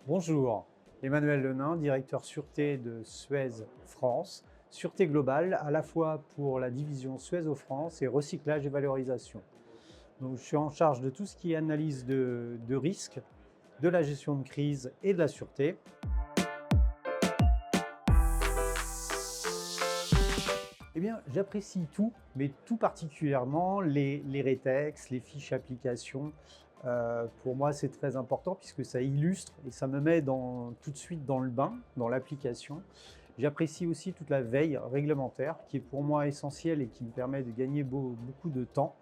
Bonjour, Emmanuel Lenain, directeur sûreté de Suez France, sûreté globale à la fois pour la division Suez France et recyclage et valorisation. Donc, je suis en charge de tout ce qui est analyse de risque, de la gestion de crise et de la sûreté. Eh bien, j'apprécie tout, mais tout particulièrement les rétex, les fiches applications. Pour moi, c'est très important puisque ça illustre et ça me met tout de suite dans le bain, dans l'application. J'apprécie aussi toute la veille réglementaire qui est pour moi essentielle et qui me permet de gagner beaucoup de temps.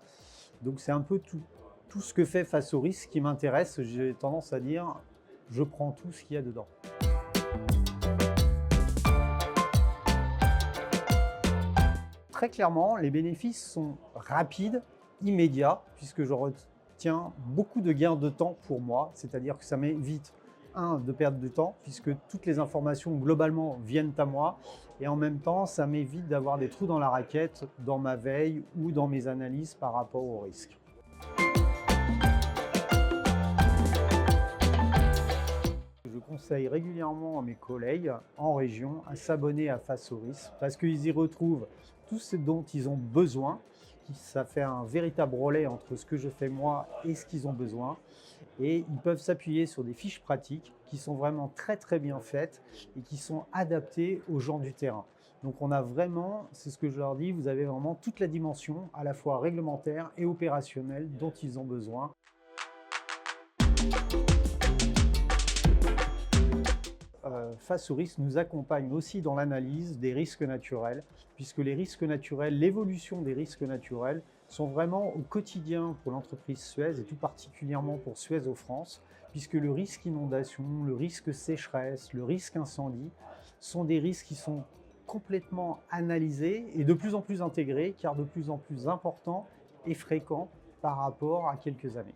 Donc c'est un peu tout ce que fait face au risque qui m'intéresse. J'ai tendance à dire, je prends tout ce qu'il y a dedans. Très clairement, les bénéfices sont rapides, immédiats, puisque je retiens beaucoup de gains de temps pour moi, c'est-à-dire que ça m'évite, de perdre du temps, puisque toutes les informations globalement viennent à moi, et en même temps, ça m'évite d'avoir des trous dans la raquette dans ma veille ou dans mes analyses par rapport au risque. Je conseille régulièrement à mes collègues en région à s'abonner à Face au risque parce qu'ils y retrouvent tout ce dont ils ont besoin. Ça fait un véritable relais entre ce que je fais moi et ce qu'ils ont besoin. Et ils peuvent s'appuyer sur des fiches pratiques qui sont vraiment très bien faites et qui sont adaptées aux gens du terrain. Donc on a vraiment, c'est ce que je leur dis, vous avez vraiment toute la dimension à la fois réglementaire et opérationnelle dont ils ont besoin. Face au risque nous accompagne aussi dans l'analyse des risques naturels, puisque les risques naturels, l'évolution des risques naturels sont vraiment au quotidien pour l'entreprise Suez et tout particulièrement pour Suez France, puisque le risque inondation, le risque sécheresse, le risque incendie sont des risques qui sont complètement analysés et de plus en plus intégrés, car de plus en plus importants et fréquents par rapport à quelques années.